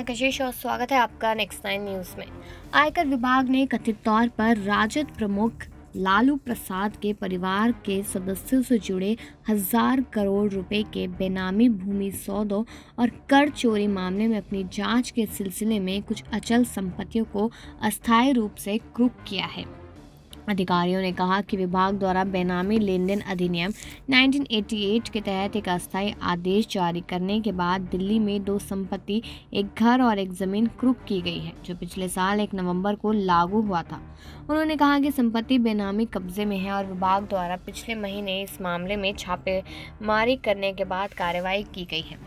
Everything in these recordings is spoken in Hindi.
कशिश और स्वागत है आपका नेक्स्ट 9 न्यूज़ में। आयकर विभाग ने कथित तौर पर राजद प्रमुख लालू प्रसाद के परिवार के सदस्यों से जुड़े 1,000 करोड़ रुपए के बेनामी भूमि सौदों और कर चोरी मामले में अपनी जांच के सिलसिले में कुछ अचल संपत्तियों को अस्थायी रूप से कुर्क किया है। अधिकारियों ने कहा कि विभाग द्वारा बेनामी लेन देन अधिनियम 1988 के तहत एक अस्थायी आदेश जारी करने के बाद दिल्ली में 2 संपत्ति, एक घर और एक जमीन कुर्क की गई है, जो पिछले साल 1 नवंबर को लागू हुआ था। उन्होंने कहा कि संपत्ति बेनामी कब्जे में है और विभाग द्वारा पिछले महीने इस मामले में छापेमारी करने के बाद कार्रवाई की गई है।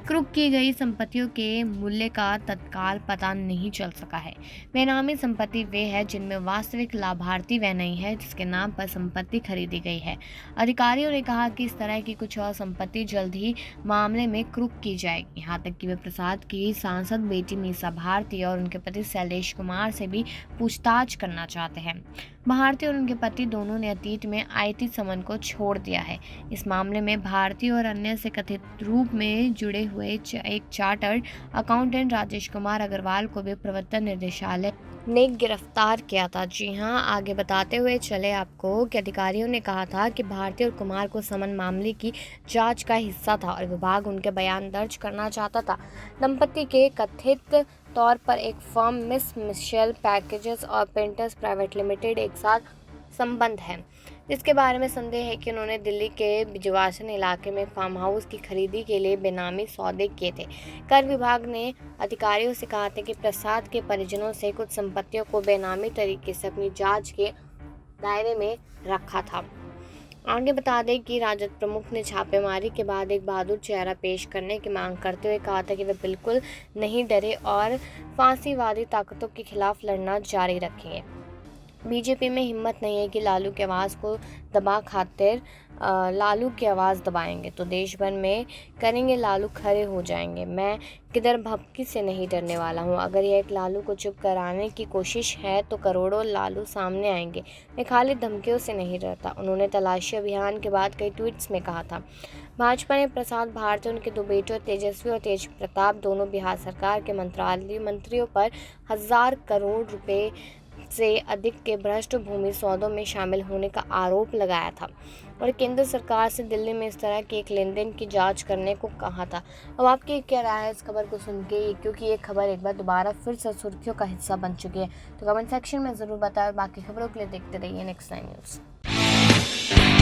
कुर्क की गई संपत्तियों के मूल्य का तत्काल पता नहीं चल सका है। बेनामी संपत्ति वे है जिनमें वास्तविक लाभार्थी वह नहीं है जिसके नाम पर संपत्ति खरीदी गई है। अधिकारियों ने कहा कि इस तरह की कुछ और संपत्ति जल्द ही मामले में कुर्क की जाएगी। यहाँ तक कि वे प्रसाद की सांसद बेटी मीसा भारती और उनके पति शैलेश कुमार से भी पूछताछ करना चाहते हैं। भारती और उनके पति दोनों ने अतीत में आईटी समन को छोड़ दिया है। इस मामले में भारती और अन्य से कथित रूप में जुड़े हुए एक चार्टर्ड अकाउंटेंट राजेश कुमार अग्रवाल को भी प्रवर्तन निदेशालय ने गिरफ्तार किया था। जी हां, आगे बताते हुए चले आपको कि अधिकारियों ने कहा था कि भारती और कुमार को समन मामले की जांच का हिस्सा था और विभाग उनके बयान दर्ज करना चाहता था। दंपति के कथित तौर पर एक फर्म मिस मिशेल पैकेजेस और पेंटर्स प्राइवेट लिमिटेड एक साथ संबंध है, जिसके बारे में संदेह है कि उन्होंने दिल्ली के बिजवासन इलाके में फार्म हाउस की खरीदी के लिए बेनामी सौदे किए थे। कर विभाग ने अधिकारियों से कहा था कि प्रसाद के परिजनों से कुछ संपत्तियों को बेनामी तरीके से अपनी जांच के दायरे में रखा था। आगे बता दें कि राजद प्रमुख ने छापेमारी के बाद एक बहादुर चेहरा पेश करने की मांग करते हुए कहा था कि वे बिल्कुल नहीं डरे और फांसीवादी ताकतों के खिलाफ लड़ना जारी रखेंगे। बीजेपी में हिम्मत नहीं है कि लालू की आवाज़ को दबा खातिर लालू की आवाज़ दबाएंगे तो देश भर में करेंगे लालू खड़े हो जाएंगे। मैं किधर भपकी से नहीं डरने वाला हूँ। अगर यह एक लालू को चुप कराने की कोशिश है तो करोड़ों लालू सामने आएंगे। मैं खाली धमकियों से नहीं डरता, उन्होंने तलाशी अभियान के बाद कई ट्वीट्स में कहा था। भाजपा ने प्रसाद भारती, उनके 2 बेटों तेजस्वी और तेज प्रताप दोनों बिहार सरकार के मंत्रालय मंत्रियों पर 1,000 करोड़ रुपए से अधिक के भ्रष्ट भूमि सौदों में शामिल होने का आरोप लगाया था और केंद्र सरकार से दिल्ली में इस तरह के एक लेन देन की जांच करने को कहा था। अब आपकी क्या राय है इस खबर को सुन के, क्योंकि ये खबर एक बार दोबारा फिर से सुर्खियों का हिस्सा बन चुकी है। तो कमेंट सेक्शन में ज़रूर बताएं। बाकी खबरों के लिए देखते रहिए नेक्स्ट 9 न्यूज़।